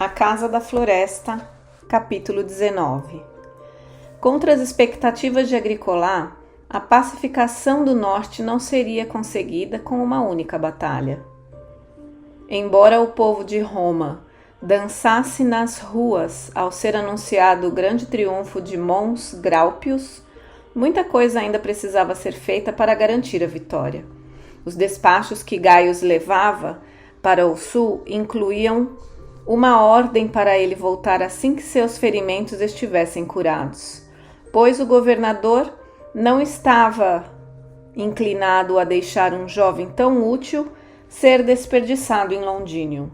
A Casa da Floresta, capítulo 19. Contra as expectativas de Agricola, a pacificação do norte não seria conseguida com uma única batalha. Embora o povo de Roma dançasse nas ruas ao ser anunciado o grande triunfo de Mons Graupius, muita coisa ainda precisava ser feita para garantir a vitória. Os despachos que Gaius levava para o sul incluíam uma ordem para ele voltar assim que seus ferimentos estivessem curados, pois o governador não estava inclinado a deixar um jovem tão útil ser desperdiçado em Londinium.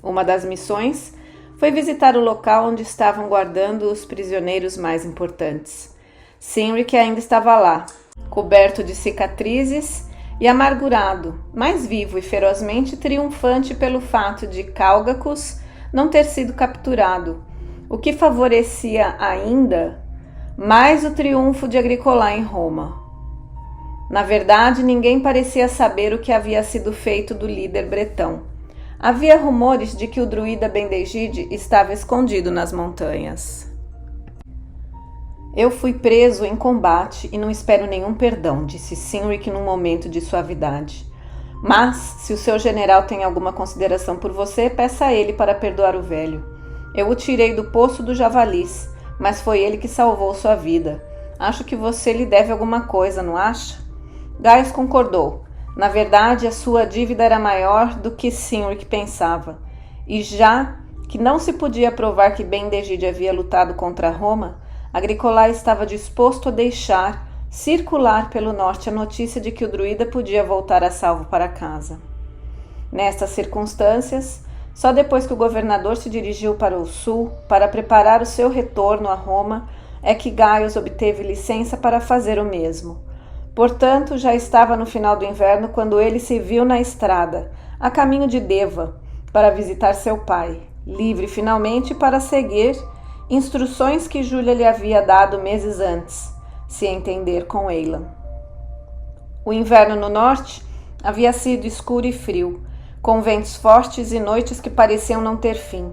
Uma das missões foi visitar o local onde estavam guardando os prisioneiros mais importantes. Cynric ainda estava lá, coberto de cicatrizes e amargurado, mas vivo e ferozmente triunfante pelo fato de Cálgacus não ter sido capturado, o que favorecia ainda mais o triunfo de Agricola em Roma. Na verdade, ninguém parecia saber o que havia sido feito do líder bretão. Havia rumores de que o druida Bendegide estava escondido nas montanhas. Eu fui preso em combate e não espero nenhum perdão, disse Cynric num momento de suavidade. Mas, se o seu general tem alguma consideração por você, peça a ele para perdoar o velho. Eu o tirei do poço dos javalis, mas foi ele que salvou sua vida. Acho que você lhe deve alguma coisa, não acha? Gaius concordou. Na verdade, a sua dívida era maior do que Cynric pensava. E já que não se podia provar que Bendegide havia lutado contra Roma, Agricola estava disposto a deixar circular pelo norte a notícia de que o druida podia voltar a salvo para casa. Nestas circunstâncias, só depois que o governador se dirigiu para o sul para preparar o seu retorno a Roma é que Gaius obteve licença para fazer o mesmo. Portanto, já estava no final do inverno quando ele se viu na estrada, a caminho de Deva, para visitar seu pai, livre finalmente para seguir instruções que Júlia lhe havia dado meses antes, se entender com Eilan. O inverno no norte havia sido escuro e frio, com ventos fortes e noites que pareciam não ter fim.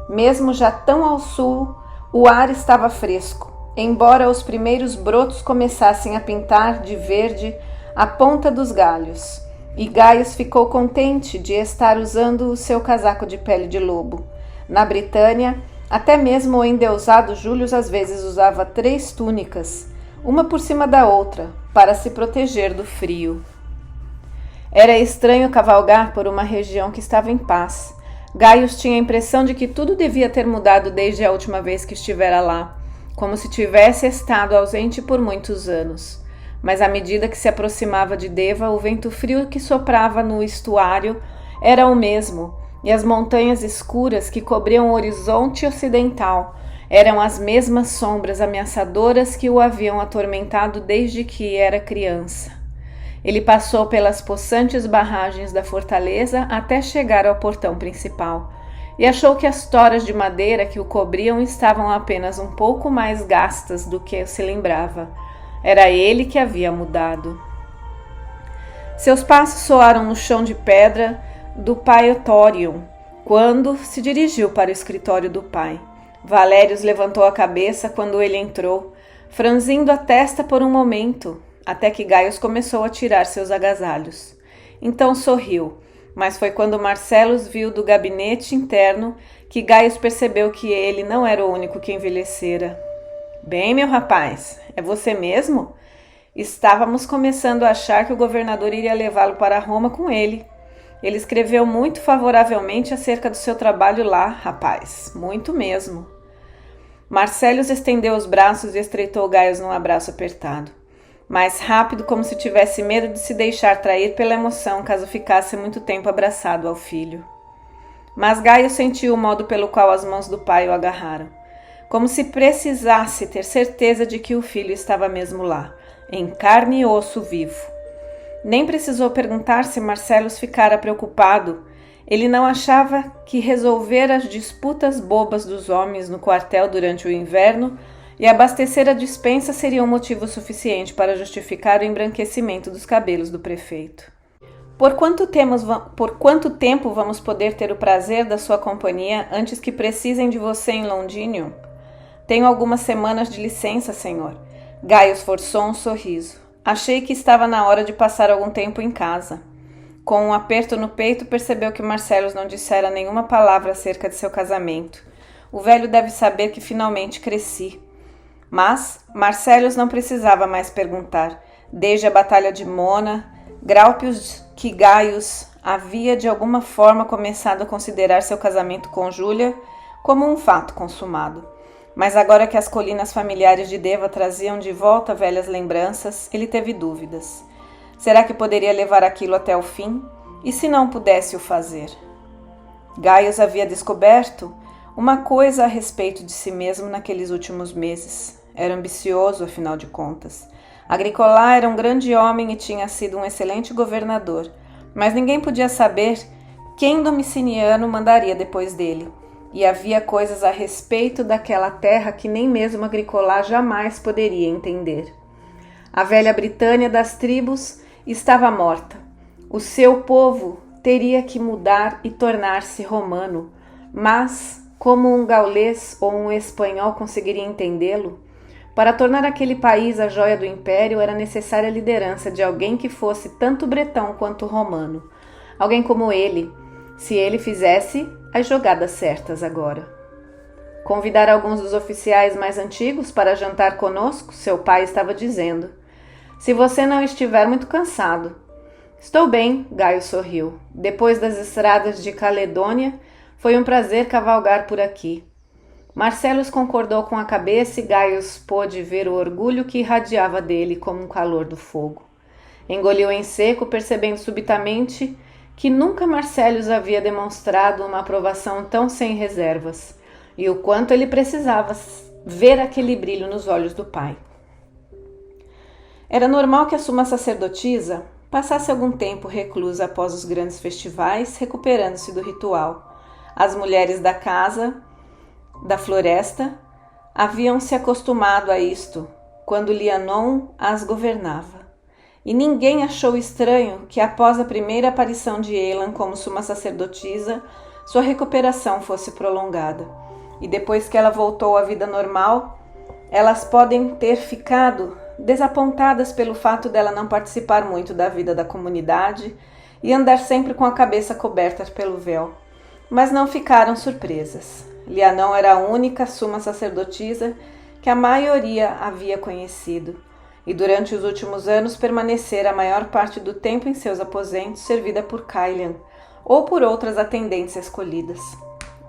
Mesmo já tão ao sul, o ar estava fresco, embora os primeiros brotos começassem a pintar de verde a ponta dos galhos, e Gaius ficou contente de estar usando o seu casaco de pele de lobo. Na Britânia, até mesmo o endeusado Júlio às vezes usava 3 túnicas, uma por cima da outra, para se proteger do frio. Era estranho cavalgar por uma região que estava em paz. Gaius tinha a impressão de que tudo devia ter mudado desde a última vez que estivera lá, como se tivesse estado ausente por muitos anos. Mas à medida que se aproximava de Deva, o vento frio que soprava no estuário era o mesmo, e as montanhas escuras que cobriam o horizonte ocidental eram as mesmas sombras ameaçadoras que o haviam atormentado desde que era criança. Ele passou pelas possantes barragens da fortaleza até chegar ao portão principal e achou que as toras de madeira que o cobriam estavam apenas um pouco mais gastas do que se lembrava. Era ele que havia mudado. Seus passos soaram no chão de pedra do Paetorium quando se dirigiu para o escritório do pai. Valérius levantou a cabeça quando ele entrou, franzindo a testa por um momento, até que Gaius começou a tirar seus agasalhos. Então sorriu, mas foi quando Marcellus viu do gabinete interno que Gaius percebeu que ele não era o único que envelhecera. Bem, meu rapaz, é você mesmo? Estávamos começando a achar que o governador iria levá-lo para Roma com ele. Ele escreveu muito favoravelmente acerca do seu trabalho lá, rapaz, muito mesmo. Marcellus estendeu os braços e estreitou Gaius num abraço apertado, mais rápido, como se tivesse medo de se deixar trair pela emoção caso ficasse muito tempo abraçado ao filho. Mas Gaius sentiu o modo pelo qual as mãos do pai o agarraram, como se precisasse ter certeza de que o filho estava mesmo lá, em carne e osso vivo. Nem precisou perguntar se Marcellus ficara preocupado. Ele não achava que resolver as disputas bobas dos homens no quartel durante o inverno e abastecer a despensa seria um motivo suficiente para justificar o embranquecimento dos cabelos do prefeito. Por quanto tempo vamos poder ter o prazer da sua companhia antes que precisem de você em Londinium? Tenho algumas semanas de licença, senhor. Gaio forçou um sorriso. Achei que estava na hora de passar algum tempo em casa. Com um aperto no peito, percebeu que Marcellus não dissera nenhuma palavra acerca de seu casamento. O velho deve saber que finalmente cresci. Mas Marcellus não precisava mais perguntar. Desde a Batalha de Mona, Graupius que Gaius havia de alguma forma começado a considerar seu casamento com Júlia como um fato consumado. Mas agora que as colinas familiares de Deva traziam de volta velhas lembranças, ele teve dúvidas. Será que poderia levar aquilo até o fim? E se não pudesse o fazer? Gaius havia descoberto uma coisa a respeito de si mesmo naqueles últimos meses. Era ambicioso, afinal de contas. Agricola era um grande homem e tinha sido um excelente governador, mas ninguém podia saber quem Domiciano mandaria depois dele. E havia coisas a respeito daquela terra que nem mesmo Agricola jamais poderia entender. A velha Britânia das tribos estava morta. O seu povo teria que mudar e tornar-se romano, mas como um gaulês ou um espanhol conseguiria entendê-lo? Para tornar aquele país a joia do império, era necessária a liderança de alguém que fosse tanto bretão quanto romano. Alguém como ele, se ele fizesse as jogadas certas agora. Convidar alguns dos oficiais mais antigos para jantar conosco, seu pai estava dizendo. Se você não estiver muito cansado. Estou bem, Gaio sorriu. Depois das estradas de Caledônia, foi um prazer cavalgar por aqui. Marcellus concordou com a cabeça e Gaius pôde ver o orgulho que irradiava dele como um calor do fogo. Engoliu em seco, percebendo subitamente que nunca Marcellus havia demonstrado uma aprovação tão sem reservas, e o quanto ele precisava ver aquele brilho nos olhos do pai. Era normal que a suma sacerdotisa passasse algum tempo reclusa após os grandes festivais, recuperando-se do ritual. As mulheres da casa da floresta haviam se acostumado a isto quando Lianon as governava. E ninguém achou estranho que após a primeira aparição de Elan como suma sacerdotisa, sua recuperação fosse prolongada. E depois que ela voltou à vida normal, elas podem ter ficado desapontadas pelo fato dela não participar muito da vida da comunidade e andar sempre com a cabeça coberta pelo véu. Mas não ficaram surpresas. Lianon era a única suma sacerdotisa que a maioria havia conhecido, e durante os últimos anos permanecera a maior parte do tempo em seus aposentos, servida por Caelian ou por outras atendentes escolhidas.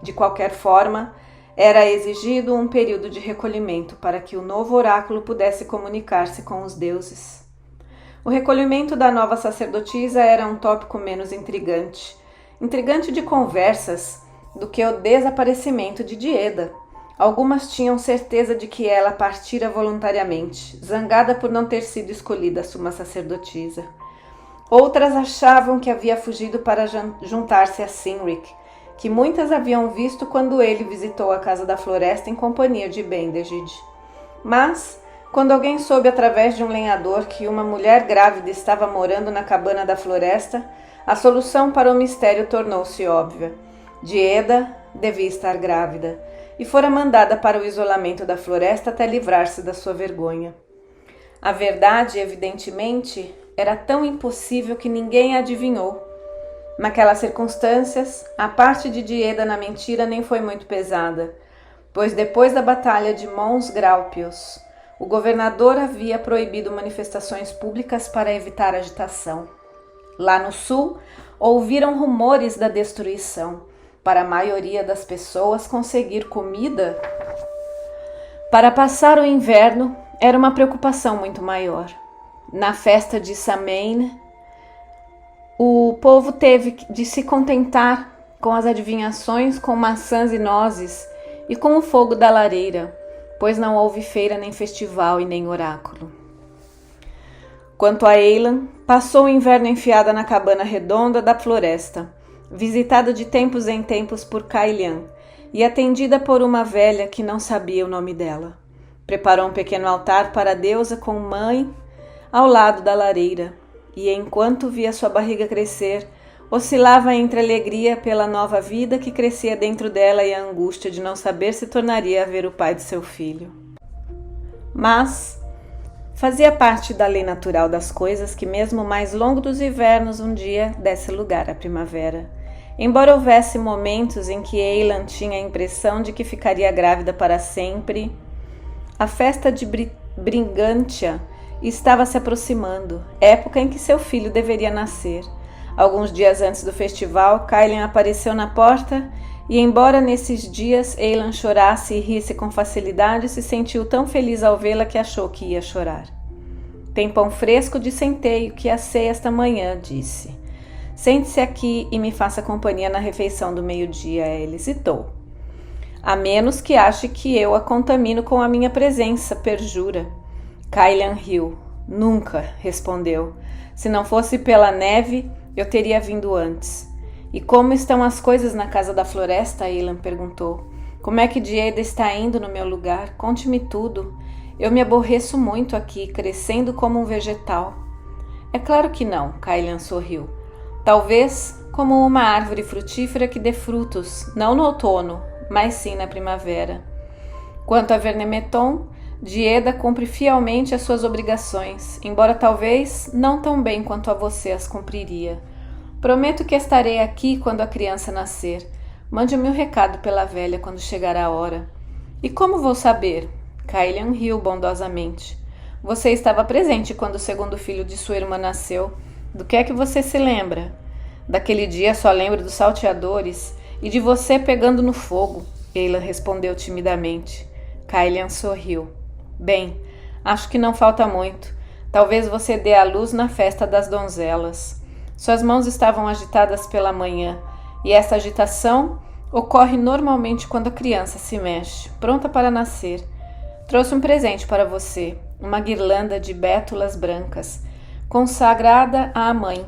De qualquer forma, era exigido um período de recolhimento para que o novo oráculo pudesse comunicar-se com os deuses. O recolhimento da nova sacerdotisa era um tópico menos intrigante de conversas, do que o desaparecimento de Dieda. Algumas tinham certeza de que ela partira voluntariamente, zangada por não ter sido escolhida suma sacerdotisa. Outras achavam que havia fugido para juntar-se a Cynric, que muitas haviam visto quando ele visitou a Casa da Floresta em companhia de Bendegid. Mas, quando alguém soube através de um lenhador que uma mulher grávida estava morando na cabana da floresta, a solução para o mistério tornou-se óbvia. Dieda devia estar grávida e fora mandada para o isolamento da floresta até livrar-se da sua vergonha. A verdade, evidentemente, era tão impossível que ninguém a adivinhou. Naquelas circunstâncias, a parte de Dieda na mentira nem foi muito pesada, pois depois da batalha de Mons Graupius, o governador havia proibido manifestações públicas para evitar agitação. Lá no sul, ouviram rumores da destruição. Para a maioria das pessoas, conseguir comida para passar o inverno era uma preocupação muito maior. Na festa de Samhain, o povo teve de se contentar com as adivinhações com maçãs e nozes e com o fogo da lareira, pois não houve feira nem festival e nem oráculo. Quanto a Elan, passou o inverno enfiada na cabana redonda da floresta, visitada de tempos em tempos por Caelian e atendida por uma velha que não sabia o nome dela. Preparou um pequeno altar para a deusa com mãe ao lado da lareira e enquanto via sua barriga crescer, oscilava entre a alegria pela nova vida que crescia dentro dela e a angústia de não saber se tornaria a ver o pai de seu filho. Mas fazia parte da lei natural das coisas que mesmo o mais longo dos invernos um dia desse lugar à primavera. Embora houvesse momentos em que Eilan tinha a impressão de que ficaria grávida para sempre, a festa de Brigantia estava se aproximando, época em que seu filho deveria nascer. Alguns dias antes do festival, Kailan apareceu na porta e, embora nesses dias Eilan chorasse e risse com facilidade, se sentiu tão feliz ao vê-la que achou que ia chorar. Tem pão fresco de centeio que assei esta manhã, disse. Sente-se aqui e me faça companhia na refeição do meio-dia, ela hesitou. A menos que ache que eu a contamino com a minha presença, perjura. Kailan riu. Nunca, respondeu. Se não fosse pela neve, eu teria vindo antes. E como estão as coisas na casa da floresta? Eilan perguntou. Como é que Dieda está indo no meu lugar? Conte-me tudo. Eu me aborreço muito aqui, crescendo como um vegetal. É claro que não, Kailan sorriu. Talvez como uma árvore frutífera que dê frutos, não no outono, mas sim na primavera. Quanto a Vernemeton, Dieda cumpre fielmente as suas obrigações, embora talvez não tão bem quanto a você as cumpriria. Prometo que estarei aqui quando a criança nascer. Mande-me um recado pela velha quando chegar a hora. E como vou saber? Kailan riu bondosamente. Você estava presente quando o segundo filho de sua irmã nasceu. Do que é que você se lembra? Daquele dia só lembro dos salteadores e de você pegando no fogo, Eilan respondeu timidamente. Kailan sorriu. Bem, acho que não falta muito. Talvez você dê à luz na festa das donzelas. Suas mãos estavam agitadas pela manhã, e essa agitação ocorre normalmente quando a criança se mexe, pronta para nascer. Trouxe um presente para você, uma guirlanda de bétulas brancas, consagrada à mãe.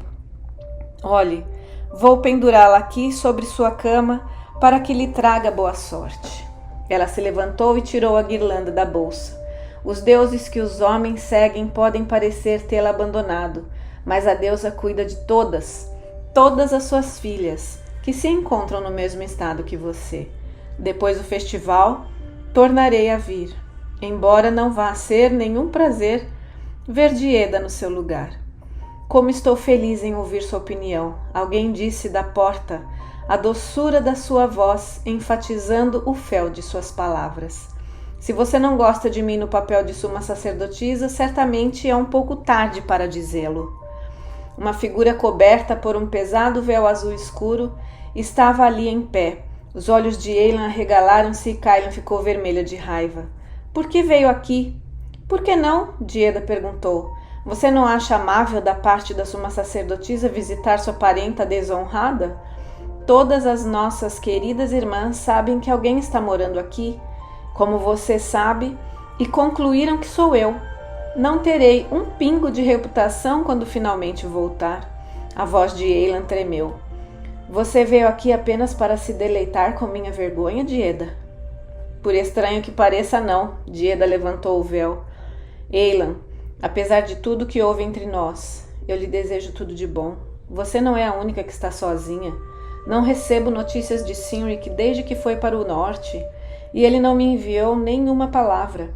Olhe, vou pendurá-la aqui sobre sua cama para que lhe traga boa sorte. Ela se levantou e tirou a guirlanda da bolsa. Os deuses que os homens seguem podem parecer tê-la abandonado, mas a deusa cuida de todas as suas filhas, que se encontram no mesmo estado que você. Depois do festival, tornarei a vir, embora não vá ser nenhum prazer ver Dieda no seu lugar. Como estou feliz em ouvir sua opinião, alguém disse da porta, a doçura da sua voz enfatizando o fel de suas palavras. Se você não gosta de mim no papel de suma sacerdotisa, certamente é um pouco tarde para dizê-lo. Uma figura coberta por um pesado véu azul escuro estava ali em pé. Os olhos de Eilan arregalaram-se e Kailan ficou vermelha de raiva. Por que veio aqui? Por que não? Dieda perguntou. Você não acha amável da parte da suma sacerdotisa visitar sua parenta desonrada? Todas as nossas queridas irmãs sabem que alguém está morando aqui, como você sabe, e concluíram que sou eu. Não terei um pingo de reputação quando finalmente voltar. A voz de Eilan tremeu. Você veio aqui apenas para se deleitar com minha vergonha, Dieda? Por estranho que pareça, não. Dieda levantou o véu. Eilan, apesar de tudo que houve entre nós, eu lhe desejo tudo de bom. Você não é a única que está sozinha. Não recebo notícias de Cynric desde que foi para o norte, e ele não me enviou nenhuma palavra.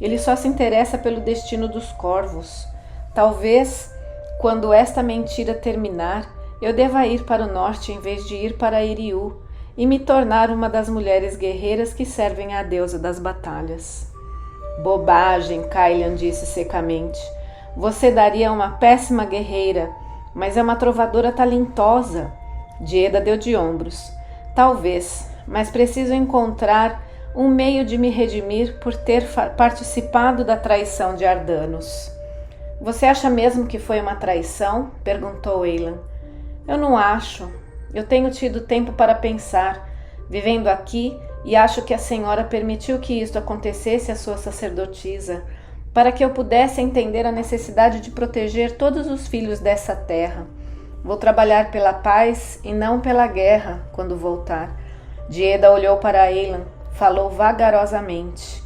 Ele só se interessa pelo destino dos corvos. Talvez, quando esta mentira terminar, eu deva ir para o norte em vez de ir para Iriu e me tornar uma das mulheres guerreiras que servem à deusa das batalhas. Bobagem, Kailan disse secamente. Você daria uma péssima guerreira, mas é uma trovadora talentosa. Dieda deu de ombros. Talvez, mas preciso encontrar um meio de me redimir por ter participado da traição de Ardanos. Você acha mesmo que foi uma traição? Perguntou Eilan. Eu não acho. Eu tenho tido tempo para pensar, vivendo aqui, e acho que a senhora permitiu que isto acontecesse à sua sacerdotisa, para que eu pudesse entender a necessidade de proteger todos os filhos dessa terra. Vou trabalhar pela paz e não pela guerra quando voltar. Dieda olhou para Eilan. Falou vagarosamente.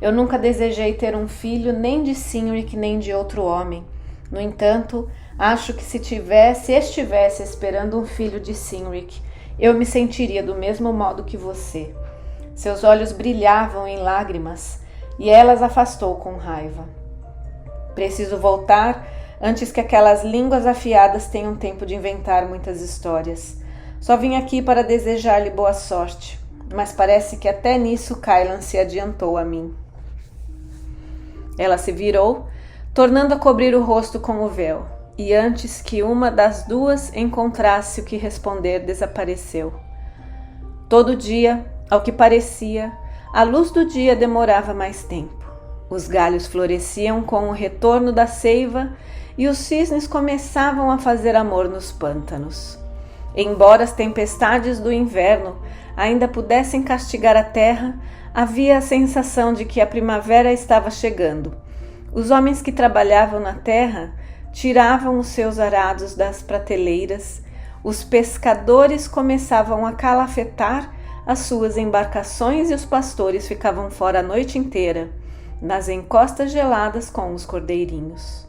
Eu nunca desejei ter um filho nem de Cynric nem de outro homem. No entanto, Acho que se estivesse esperando um filho de Cynric, eu me sentiria do mesmo modo que você. Seus olhos brilhavam em lágrimas e ela as afastou com raiva. Preciso voltar antes que aquelas línguas afiadas tenham tempo de inventar muitas histórias. Só vim aqui para desejar-lhe boa sorte, mas parece que até nisso Kylan se adiantou a mim. Ela se virou, tornando a cobrir o rosto com o véu, e antes que uma das duas encontrasse o que responder, desapareceu. Todo dia, ao que parecia, a luz do dia demorava mais tempo. Os galhos floresciam com o retorno da seiva e os cisnes começavam a fazer amor nos pântanos. Embora as tempestades do inverno ainda pudessem castigar a terra, havia a sensação de que a primavera estava chegando. Os homens que trabalhavam na terra tiravam os seus arados das prateleiras, os pescadores começavam a calafetar as suas embarcações e os pastores ficavam fora a noite inteira, nas encostas geladas com os cordeirinhos.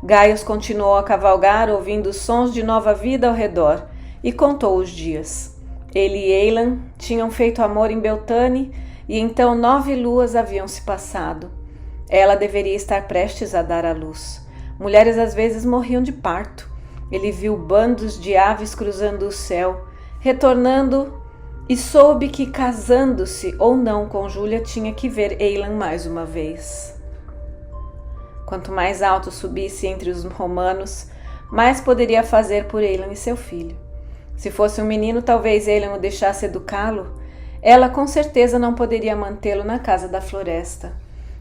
Gaius continuou a cavalgar, ouvindo os sons de nova vida ao redor, e contou os dias. Ele e Eilan tinham feito amor em Beltane, e então 9 luas haviam se passado. Ela deveria estar prestes a dar à luz. Mulheres às vezes morriam de parto. Ele viu bandos de aves cruzando o céu, retornando, e soube que, casando-se ou não com Júlia, tinha que ver Eilan mais uma vez. Quanto mais alto subisse entre os romanos, mais poderia fazer por Eilan e seu filho. Se fosse um menino, talvez Eilan o deixasse educá-lo. Ela com certeza não poderia mantê-lo na casa da floresta.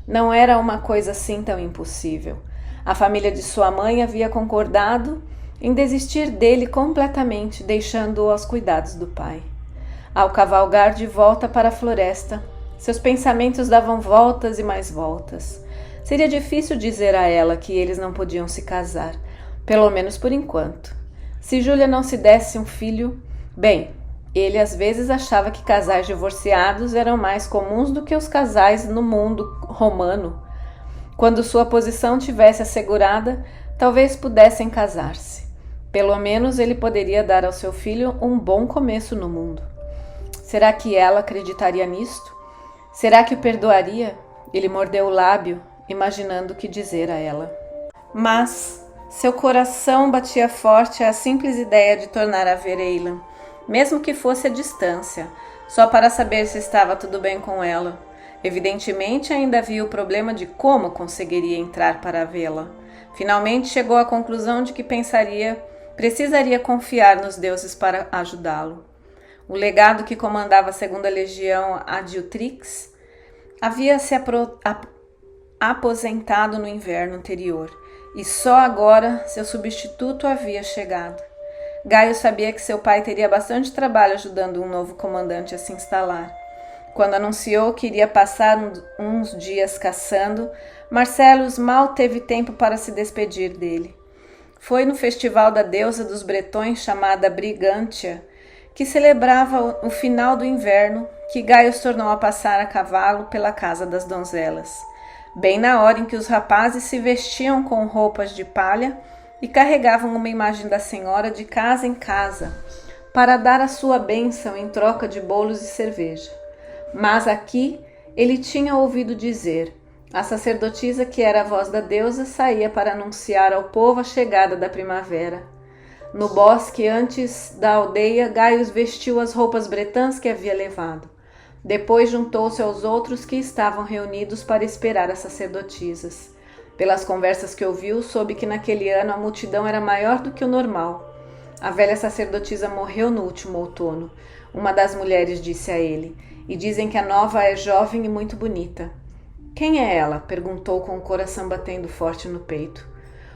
Não era uma coisa assim tão impossível. A família de sua mãe havia concordado em desistir dele completamente, deixando-o aos cuidados do pai. Ao cavalgar de volta para a floresta, seus pensamentos davam voltas e mais voltas. Seria difícil dizer a ela que eles não podiam se casar, pelo menos por enquanto. Se Júlia não se desse um filho, bem, ele às vezes achava que casais divorciados eram mais comuns do que os casais no mundo romano. Quando sua posição tivesse assegurada, talvez pudessem casar-se. Pelo menos ele poderia dar ao seu filho um bom começo no mundo. Será que ela acreditaria nisto? Será que o perdoaria? Ele mordeu o lábio, imaginando o que dizer a ela. Mas seu coração batia forte à simples ideia de tornar a ver Eilan, mesmo que fosse à distância, só para saber se estava tudo bem com ela. Evidentemente ainda havia o problema de como conseguiria entrar para vê-la. Finalmente chegou à conclusão de que precisaria confiar nos deuses para ajudá-lo. O legado que comandava a 2ª Legião Adjutrix havia se aposentado no inverno anterior, e só agora seu substituto havia chegado. Gaio sabia que seu pai teria bastante trabalho ajudando um novo comandante a se instalar. Quando anunciou que iria passar uns dias caçando, Marcellus mal teve tempo para se despedir dele. Foi no festival da deusa dos bretões chamada Brigantia, que celebrava o final do inverno, que Gaio tornou a passar a cavalo pela casa das donzelas, bem na hora em que os rapazes se vestiam com roupas de palha e carregavam uma imagem da senhora de casa em casa para dar a sua bênção em troca de bolos e cerveja. Mas aqui ele tinha ouvido dizer: a sacerdotisa, que era a voz da deusa, saía para anunciar ao povo a chegada da primavera. No bosque, antes da aldeia, Gaio vestiu as roupas bretãs que havia levado. Depois juntou-se aos outros que estavam reunidos para esperar as sacerdotisas. Pelas conversas que ouviu, soube que naquele ano a multidão era maior do que o normal. A velha sacerdotisa morreu no último outono. Uma das mulheres disse a ele: e dizem que a nova é jovem e muito bonita. Quem é ela? Perguntou com o coração batendo forte no peito.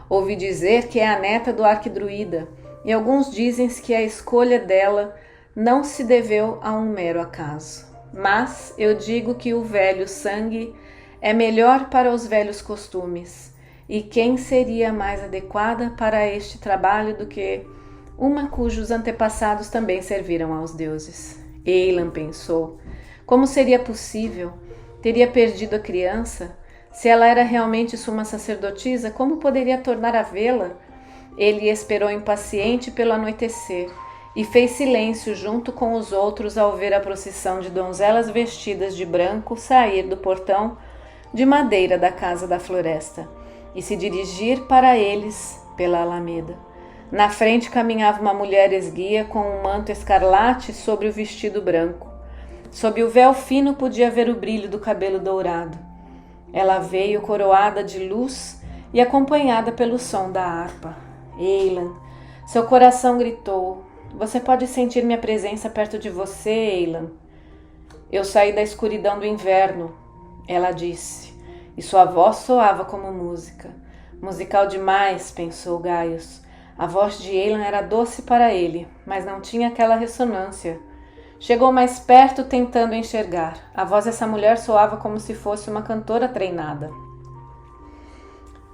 Ouvi dizer que é a neta do arquidruida, e alguns dizem que a escolha dela não se deveu a um mero acaso. Mas eu digo que o velho sangue é melhor para os velhos costumes, e quem seria mais adequada para este trabalho do que uma cujos antepassados também serviram aos deuses? Eilan pensou. Como seria possível? Teria perdido a criança? Se ela era realmente suma sacerdotisa, como poderia tornar a vê-la? Ele esperou impaciente pelo anoitecer e fez silêncio junto com os outros ao ver a procissão de donzelas vestidas de branco sair do portão de madeira da casa da floresta e se dirigir para eles pela alameda. Na frente caminhava uma mulher esguia com um manto escarlate sobre o vestido branco. Sob o véu fino podia ver o brilho do cabelo dourado. Ela veio coroada de luz e acompanhada pelo som da harpa. Eilan, seu coração gritou. Você pode sentir minha presença perto de você, Eilan. Eu saí da escuridão do inverno, ela disse, e sua voz soava como música. Musical demais, pensou Gaius. A voz de Eilan era doce para ele, mas não tinha aquela ressonância. Chegou mais perto tentando enxergar. A voz dessa mulher soava como se fosse uma cantora treinada.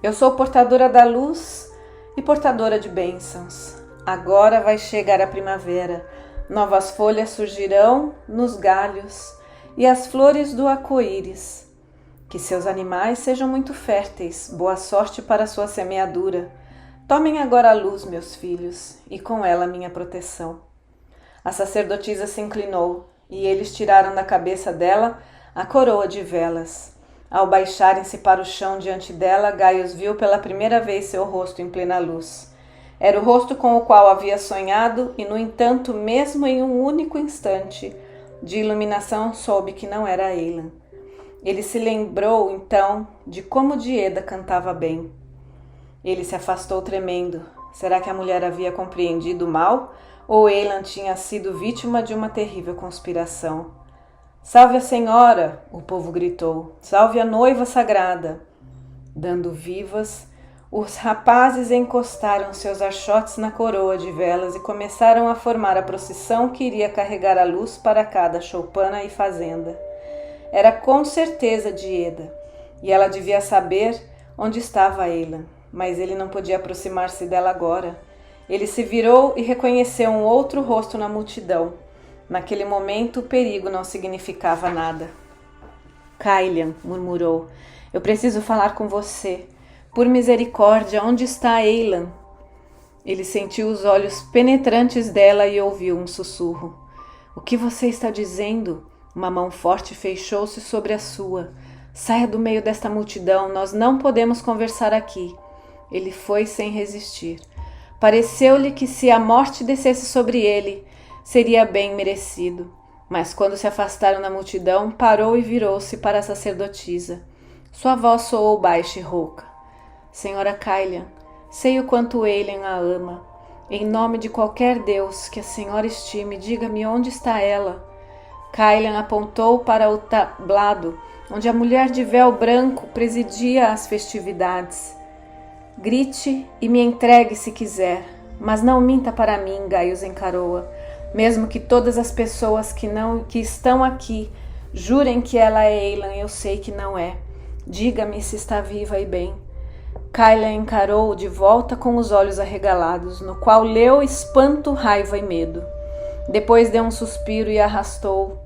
Eu sou portadora da luz e portadora de bênçãos. Agora vai chegar a primavera. Novas folhas surgirão nos galhos e as flores do arco-íris. Que seus animais sejam muito férteis. Boa sorte para sua semeadura. Tomem agora a luz, meus filhos, e com ela minha proteção. A sacerdotisa se inclinou, e eles tiraram da cabeça dela a coroa de velas. Ao baixarem-se para o chão diante dela, Gaius viu pela primeira vez seu rosto em plena luz. Era o rosto com o qual havia sonhado, e, no entanto, mesmo em um único instante de iluminação, soube que não era Eilan. Ele se lembrou, então, de como Dieda cantava bem. Ele se afastou tremendo. Será que a mulher havia compreendido mal? Ou Eilan tinha sido vítima de uma terrível conspiração? Salve a senhora! O povo gritou. Salve a noiva sagrada! Dando vivas, os rapazes encostaram seus archotes na coroa de velas e começaram a formar a procissão que iria carregar a luz para cada choupana e fazenda. Era com certeza Dieda, e ela devia saber onde estava Eilan. Mas ele não podia aproximar-se dela agora. Ele se virou e reconheceu um outro rosto na multidão. Naquele momento, o perigo não significava nada. Caelian, murmurou, eu preciso falar com você. Por misericórdia, onde está Eilan? Ele sentiu os olhos penetrantes dela e ouviu um sussurro. O que você está dizendo? Uma mão forte fechou-se sobre a sua. Saia do meio desta multidão, nós não podemos conversar aqui. Ele foi sem resistir. Pareceu-lhe que se a morte descesse sobre ele, seria bem merecido. Mas quando se afastaram da multidão, parou e virou-se para a sacerdotisa. Sua voz soou baixa e rouca. Senhora Caelian, sei o quanto Eilan a ama. Em nome de qualquer Deus que a senhora estime, diga-me onde está ela. Caelian apontou para o tablado, onde a mulher de véu branco presidia as festividades. Grite e me entregue se quiser, mas não minta para mim, Gaius encarou-a. Mesmo que todas as pessoas que estão aqui jurem que ela é Eilan, eu sei que não é. Diga-me se está viva e bem. Caelian encarou-o de volta com os olhos arregalados, no qual leu espanto, raiva e medo. Depois deu um suspiro e arrastou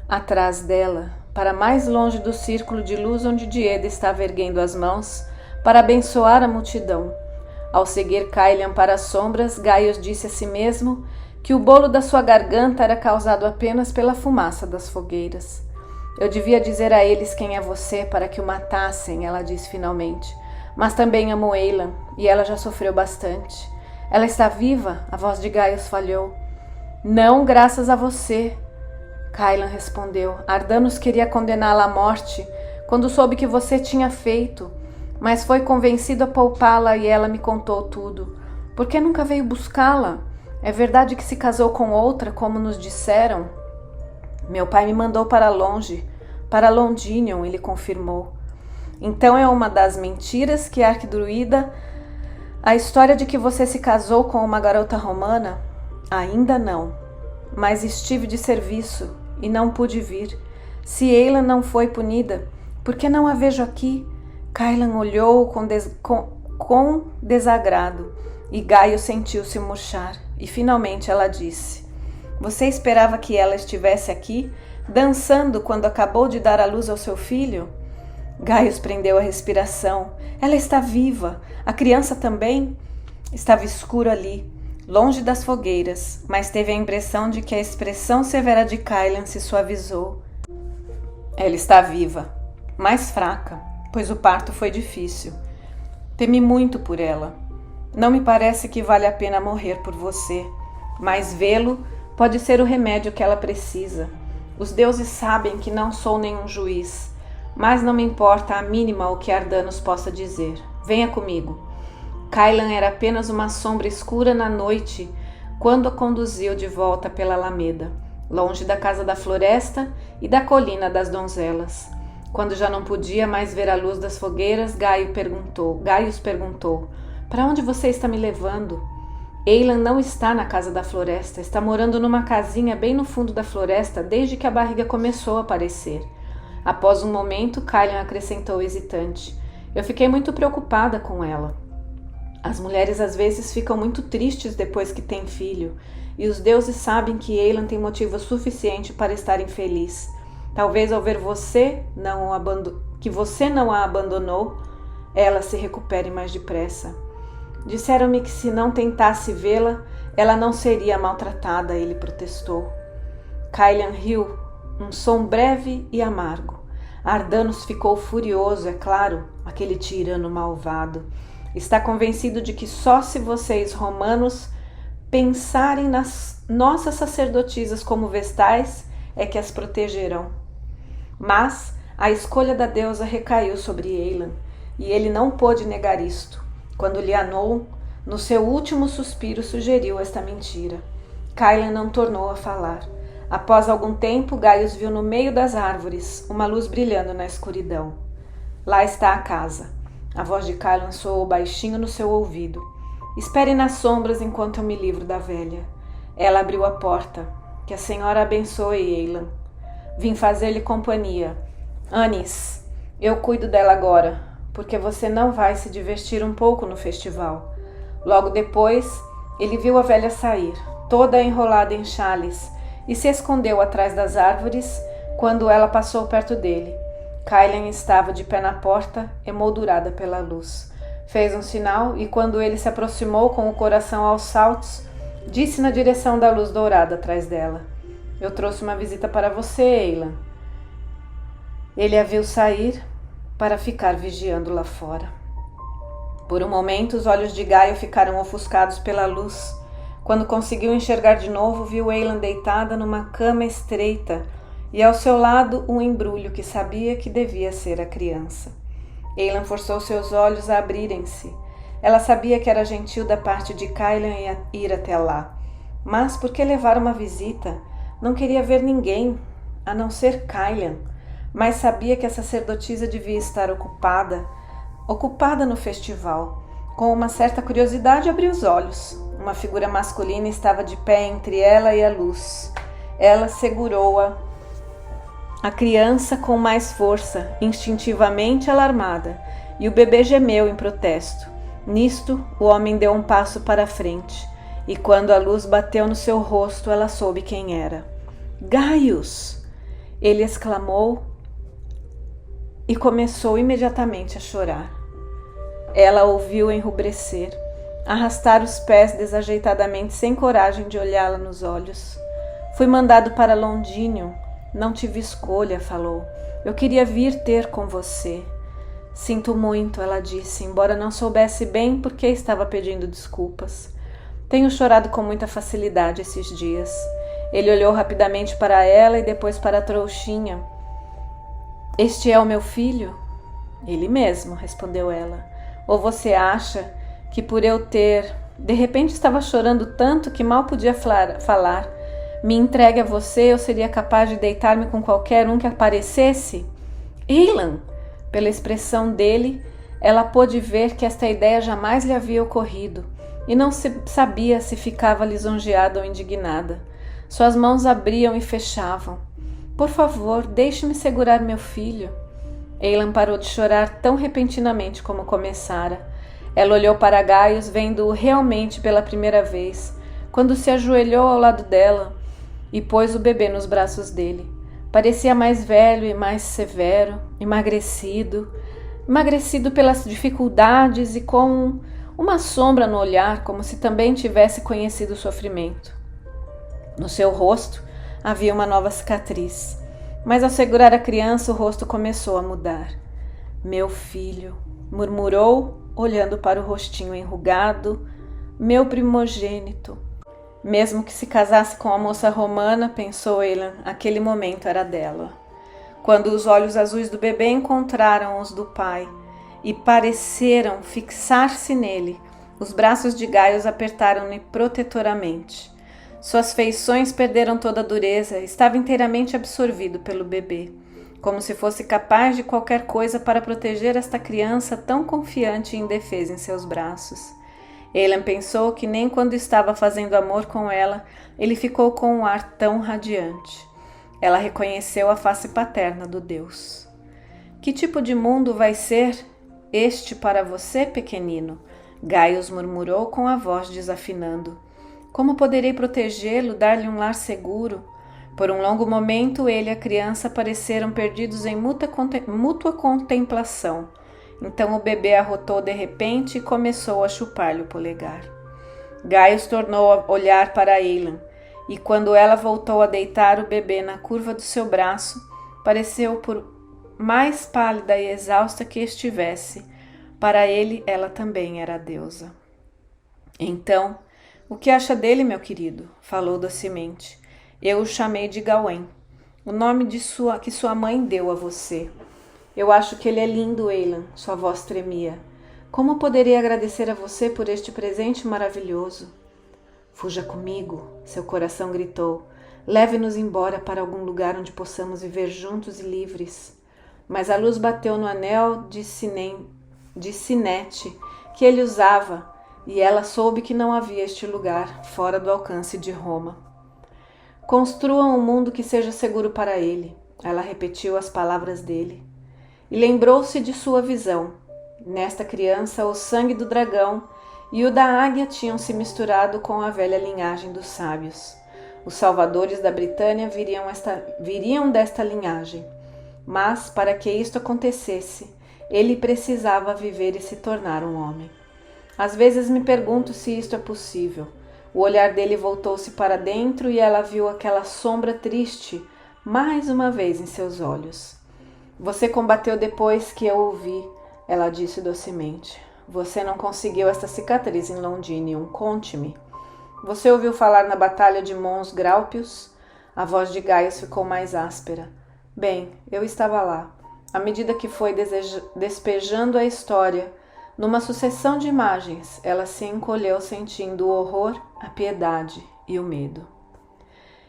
atrás dela, para mais longe do círculo de luz onde Dieda estava erguendo as mãos, para abençoar a multidão. Ao seguir Caelian para as sombras, Gaius disse a si mesmo que o bolo da sua garganta era causado apenas pela fumaça das fogueiras. Eu devia dizer a eles quem é você para que o matassem, ela disse finalmente. Mas também amo Eilan, e ela já sofreu bastante. Ela está viva? A voz de Gaius falhou. Não, graças a você. Caelian respondeu. Ardanos queria condená-la à morte quando soube que você tinha feito, mas foi convencido a poupá-la e ela me contou tudo. Por que nunca veio buscá-la? É verdade que se casou com outra, como nos disseram? Meu pai me mandou para longe, para Londinion, ele confirmou. Então é uma das mentiras que a arquidruida... A história de que você se casou com uma garota romana? Ainda não, mas estive de serviço e não pude vir. Se Eilan não foi punida, por que não a vejo aqui? Caelian olhou com desagrado e Gaio sentiu-se murchar. E finalmente ela disse: Você esperava que ela estivesse aqui, dançando quando acabou de dar à luz ao seu filho? Gaius prendeu a respiração. Ela está viva. A criança também? Estava escuro ali, longe das fogueiras, mas teve a impressão de que a expressão severa de Kylan se suavizou. Ela está viva, mais fraca, pois o parto foi difícil. Temi muito por ela. Não me parece que vale a pena morrer por você, mas vê-lo pode ser o remédio que ela precisa. Os deuses sabem que não sou nenhum juiz, mas não me importa a mínima o que Ardanos possa dizer. Venha comigo. Kylan era apenas uma sombra escura na noite quando a conduziu de volta pela alameda, longe da casa da floresta e da colina das donzelas. Quando já não podia mais ver a luz das fogueiras, Gaius perguntou: "Para onde você está me levando?" Eilan não está na casa da floresta, está morando numa casinha bem no fundo da floresta desde que a barriga começou a aparecer. Após um momento, Kylan acrescentou hesitante: "Eu fiquei muito preocupada com ela. As mulheres às vezes ficam muito tristes depois que têm filho, e os deuses sabem que Eilan tem motivo suficiente para estar infeliz. Talvez ao ver que você não a abandonou, ela se recupere mais depressa. Disseram-me que se não tentasse vê-la, ela não seria maltratada", ele protestou. Kylan riu, um som breve e amargo. Ardanos ficou furioso, é claro, aquele tirano malvado. Está convencido de que só se vocês, romanos, pensarem nas nossas sacerdotisas como vestais, é que as protegerão. Mas a escolha da deusa recaiu sobre Eilan, e ele não pôde negar isto. Quando Lianou, no seu último suspiro, sugeriu esta mentira. Kylan não tornou a falar. Após algum tempo, Gaius viu no meio das árvores uma luz brilhando na escuridão. "Lá está a casa." A voz de Kylan soou baixinho no seu ouvido. "Espere nas sombras enquanto eu me livro da velha." Ela abriu a porta. "Que a senhora abençoe, Eilan. Vim fazer-lhe companhia. Anis, eu cuido dela agora, porque você não vai se divertir um pouco no festival." Logo depois, ele viu a velha sair, toda enrolada em xales, e se escondeu atrás das árvores quando ela passou perto dele. Kylan estava de pé na porta, emoldurada pela luz. Fez um sinal e, quando ele se aproximou com o coração aos saltos, disse na direção da luz dourada atrás dela: "Eu trouxe uma visita para você, Eilan." Ele a viu sair para ficar vigiando lá fora. Por um momento, os olhos de Gaio ficaram ofuscados pela luz. Quando conseguiu enxergar de novo, viu Eilan deitada numa cama estreita e ao seu lado um embrulho que sabia que devia ser a criança. Eilan forçou seus olhos a abrirem-se. Ela sabia que era gentil da parte de Kylan ir até lá, mas por que levar uma visita? Não queria ver ninguém, a não ser Kylan, mas sabia que a sacerdotisa devia estar ocupada no festival. Com uma certa curiosidade, abriu os olhos. Uma figura masculina estava de pé entre ela e a luz. Ela segurou-a, a criança, com mais força, instintivamente alarmada, e o bebê gemeu em protesto. Nisto, o homem deu um passo para a frente, e quando a luz bateu no seu rosto, ela soube quem era. "Gaius!" ele exclamou e começou imediatamente a chorar. Ela ouviu enrubescer, arrastar os pés desajeitadamente, sem coragem de olhá-la nos olhos. "Fui mandado para Londinium. Não tive escolha", falou. "Eu queria vir ter com você." "Sinto muito", ela disse, embora não soubesse bem por que estava pedindo desculpas. "Tenho chorado com muita facilidade esses dias." Ele olhou rapidamente para ela e depois para a trouxinha. "Este é o meu filho?" "Ele mesmo", respondeu ela. "Ou você acha que por eu ter... De repente estava chorando tanto que mal podia falar. Me entregue a você, eu seria capaz de deitar-me com qualquer um que aparecesse?" "Eilan!" Pela expressão dele, ela pôde ver que esta ideia jamais lhe havia ocorrido e não sabia se ficava lisonjeada ou indignada. Suas mãos abriam e fechavam. "Por favor, deixe-me segurar meu filho." Eilan parou de chorar tão repentinamente como começara. Ela olhou para Gaius, vendo-o realmente pela primeira vez, quando se ajoelhou ao lado dela e pôs o bebê nos braços dele. Parecia mais velho e mais severo, emagrecido pelas dificuldades e com uma sombra no olhar, como se também tivesse conhecido o sofrimento. No seu rosto havia uma nova cicatriz, mas ao segurar a criança o rosto começou a mudar. Meu filho, murmurou, olhando para o rostinho enrugado, meu primogênito. Mesmo que se casasse com a moça romana, pensou Eilan, aquele momento era dela. Quando os olhos azuis do bebê encontraram os do pai e pareceram fixar-se nele, os braços de Gaius apertaram-lhe protetoramente. Suas feições perderam toda a dureza, estava inteiramente absorvido pelo bebê, como se fosse capaz de qualquer coisa para proteger esta criança tão confiante e indefesa em seus braços. Eilan pensou que nem quando estava fazendo amor com ela, ele ficou com um ar tão radiante. Ela reconheceu a face paterna do Deus. Que tipo de mundo vai ser este para você, pequenino? Gaius murmurou com a voz desafinando. Como poderei protegê-lo, dar-lhe um lar seguro? Por um longo momento, ele e a criança pareceram perdidos em mútua contemplação. Então o bebê arrotou de repente e começou a chupar-lhe o polegar. Gaius tornou a olhar para Eilan, e quando ela voltou a deitar o bebê na curva do seu braço, pareceu por mais pálida e exausta que estivesse. Para ele, ela também era a deusa. Então, o que acha dele, meu querido? Falou docemente. Eu o chamei de Gawain, o nome que sua mãe deu a você. Eu acho que ele é lindo, Eilan, sua voz tremia. Como poderei agradecer a você por este presente maravilhoso? Fuja comigo, seu coração gritou. Leve-nos embora para algum lugar onde possamos viver juntos e livres. Mas a luz bateu no anel de sinete que ele usava, e ela soube que não havia este lugar fora do alcance de Roma. Construam um mundo que seja seguro para ele. Ela repetiu as palavras dele. E lembrou-se de sua visão. Nesta criança, o sangue do dragão e o da águia tinham se misturado com a velha linhagem dos sábios. Os salvadores da Britânia viriam desta linhagem. Mas, para que isto acontecesse, ele precisava viver e se tornar um homem. Às vezes me pergunto se isto é possível. O olhar dele voltou-se para dentro e ela viu aquela sombra triste mais uma vez em seus olhos. Você combateu depois que eu o vi, ela disse docemente. Você não conseguiu esta cicatriz em Londinium, conte-me. Você ouviu falar na batalha de Mons Graupius? A voz de Gaius ficou mais áspera. Bem, eu estava lá. À medida que foi despejando a história, numa sucessão de imagens, ela se encolheu sentindo o horror, a piedade e o medo.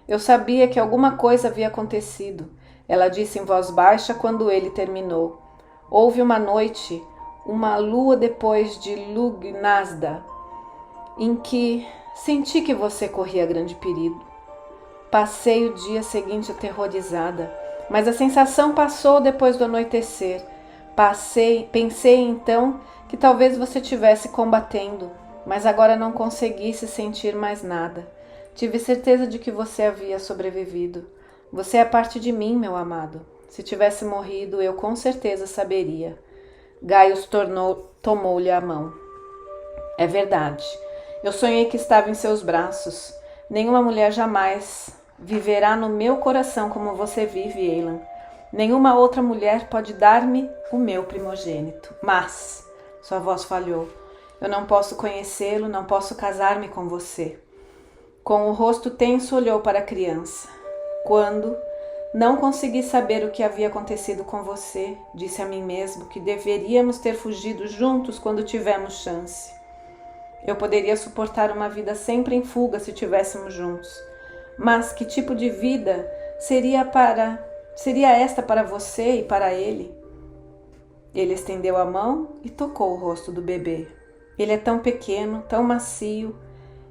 Eu sabia que alguma coisa havia acontecido, ela disse em voz baixa quando ele terminou. Houve uma noite, uma lua depois de Lugnasda, em que senti que você corria grande perigo. Passei o dia seguinte aterrorizada, mas a sensação passou depois do anoitecer. Pensei então que talvez você estivesse combatendo, mas agora não conseguisse sentir mais nada. Tive certeza de que você havia sobrevivido. Você é parte de mim, meu amado. Se tivesse morrido, eu com certeza saberia. Gaius tomou-lhe a mão. É verdade. Eu sonhei que estava em seus braços. Nenhuma mulher jamais viverá no meu coração como você vive, Eilan. Nenhuma outra mulher pode dar-me o meu primogênito. Mas, sua voz falhou, eu não posso conhecê-lo, não posso casar-me com você. Com o rosto tenso, olhou para a criança. Quando não consegui saber o que havia acontecido com você, disse a mim mesmo que deveríamos ter fugido juntos quando tivemos chance. Eu poderia suportar uma vida sempre em fuga se estivéssemos juntos. Mas que tipo de vida seria esta para você e para ele? Ele estendeu a mão e tocou o rosto do bebê. Ele é tão pequeno, tão macio,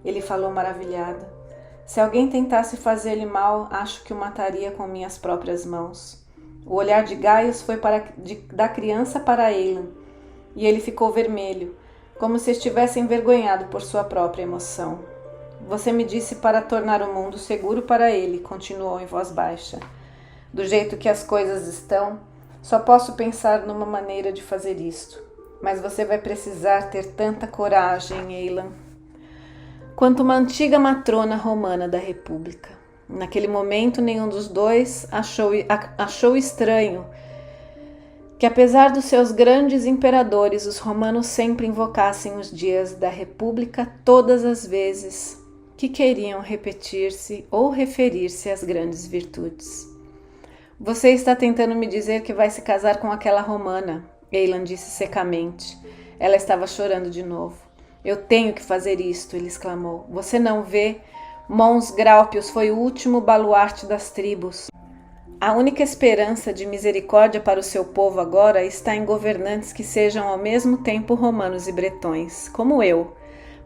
ele falou maravilhado. Se alguém tentasse fazer-lhe mal, acho que o mataria com minhas próprias mãos. O olhar de Gaius foi da criança para Eilan, e ele ficou vermelho, como se estivesse envergonhado por sua própria emoção. Você me disse para tornar o mundo seguro para ele, continuou em voz baixa. Do jeito que as coisas estão, só posso pensar numa maneira de fazer isto. mas você vai precisar ter tanta coragem, Eilan, quanto uma antiga matrona romana da República. Naquele momento, nenhum dos dois achou estranho que, apesar dos seus grandes imperadores, os romanos sempre invocassem os dias da República todas as vezes que queriam repetir-se ou referir-se às grandes virtudes. Você está tentando me dizer que vai se casar com aquela romana, Eilan disse secamente. Ela estava chorando de novo. Eu tenho que fazer isto, ele exclamou. Você não vê? Mons Graupius foi o último baluarte das tribos. A única esperança de misericórdia para o seu povo agora está em governantes que sejam ao mesmo tempo romanos e bretões, como eu.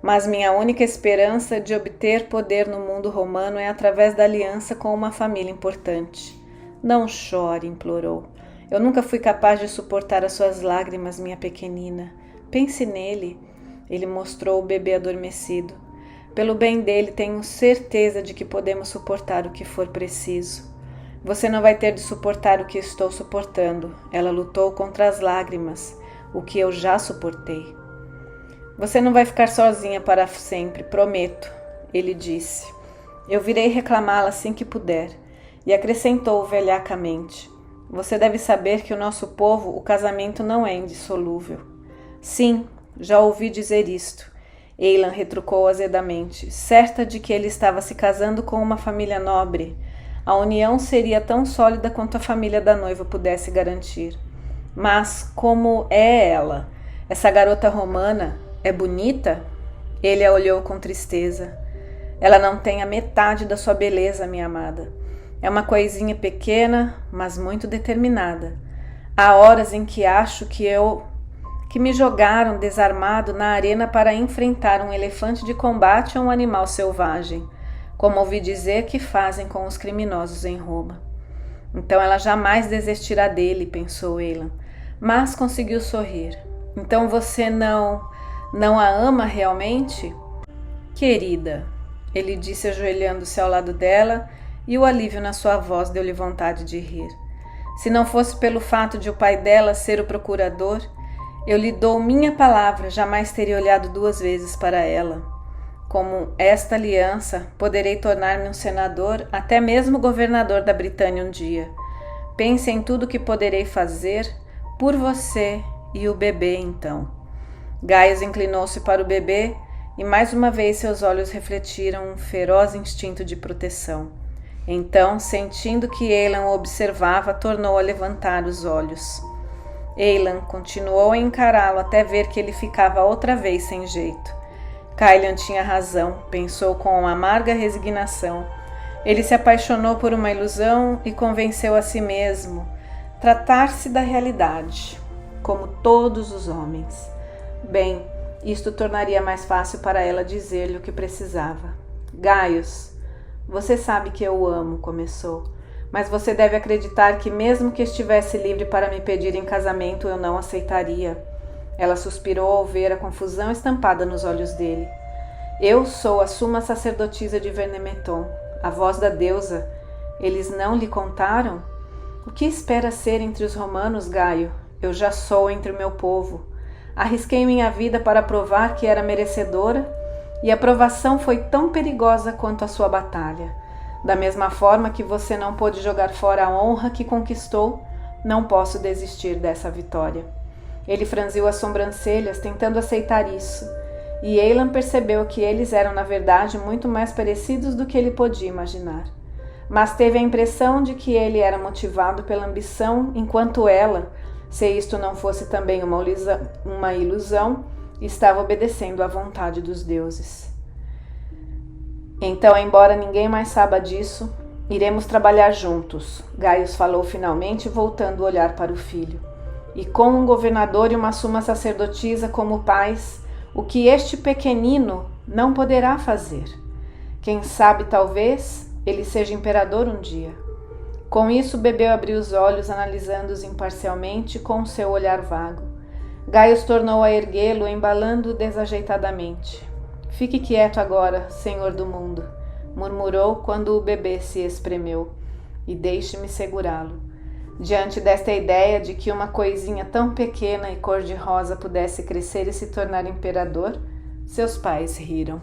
Mas minha única esperança de obter poder no mundo romano é através da aliança com uma família importante. Não chore, implorou. Eu nunca fui capaz de suportar as suas lágrimas, minha pequenina. Pense nele. Ele mostrou o bebê adormecido. Pelo bem dele, tenho certeza de que podemos suportar o que for preciso. Você não vai ter de suportar o que estou suportando. Ela lutou contra as lágrimas, o que eu já suportei. Você não vai ficar sozinha para sempre, prometo, ele disse. Eu virei reclamá-la assim que puder. E acrescentou velhacamente. Você deve saber que o nosso povo, o casamento não é indissolúvel. Sim, já ouvi dizer isto. Eilan retrucou azedamente, certa de que ele estava se casando com uma família nobre. A união seria tão sólida quanto a família da noiva pudesse garantir. Mas como é ela? Essa garota romana é bonita? Ele a olhou com tristeza. Ela não tem a metade da sua beleza, minha amada. É uma coisinha pequena, mas muito determinada. Há horas em que acho que me jogaram desarmado na arena para enfrentar um elefante de combate ou um animal selvagem, como ouvi dizer que fazem com os criminosos em Roma. Então ela jamais desistirá dele, pensou Eilan, mas conseguiu sorrir. Então você não a ama realmente? Querida, ele disse ajoelhando-se ao lado dela, e o alívio na sua voz deu-lhe vontade de rir. Se não fosse pelo fato de o pai dela ser o procurador, eu lhe dou minha palavra, jamais teria olhado 2 vezes para ela. Com esta aliança, poderei tornar-me um senador, até mesmo governador da Britânia um dia. Pense em tudo que poderei fazer por você e o bebê, então. Gaius inclinou-se para o bebê e mais uma vez seus olhos refletiram um feroz instinto de proteção. Então, sentindo que Eilan o observava, tornou a levantar os olhos. Eilan continuou a encará-lo até ver que ele ficava outra vez sem jeito. Caelian tinha razão, pensou com amarga resignação. Ele se apaixonou por uma ilusão e convenceu a si mesmo tratar-se da realidade, como todos os homens. Bem, isto tornaria mais fácil para ela dizer-lhe o que precisava. Gaius, você sabe que eu o amo, começou, mas você deve acreditar que mesmo que estivesse livre para me pedir em casamento, eu não aceitaria. Ela suspirou ao ver a confusão estampada nos olhos dele. Eu sou a suma sacerdotisa de Vernemeton, a voz da deusa. Eles não lhe contaram? O que espera ser entre os romanos, Gaio? Eu já sou entre o meu povo. Arrisquei minha vida para provar que era merecedora, e a provação foi tão perigosa quanto a sua batalha. Da mesma forma que você não pôde jogar fora a honra que conquistou, não posso desistir dessa vitória. Ele franziu as sobrancelhas, tentando aceitar isso, e Eilan percebeu que eles eram, na verdade, muito mais parecidos do que ele podia imaginar. Mas teve a impressão de que ele era motivado pela ambição, enquanto ela, se isto não fosse também uma ilusão, estava obedecendo à vontade dos deuses. Então, embora ninguém mais saiba disso, iremos trabalhar juntos, Gaius falou finalmente, voltando o olhar para o filho. E com um governador e uma suma sacerdotisa como pais, o que este pequenino não poderá fazer? Quem sabe, talvez, ele seja imperador um dia. Com isso, o bebê abriu os olhos, analisando-os imparcialmente com seu olhar vago. Gaius tornou a erguê-lo, embalando-o desajeitadamente. Fique quieto agora, senhor do mundo, murmurou quando o bebê se espremeu, e deixe-me segurá-lo. Diante desta ideia de que uma coisinha tão pequena e cor-de-rosa pudesse crescer e se tornar imperador, seus pais riram.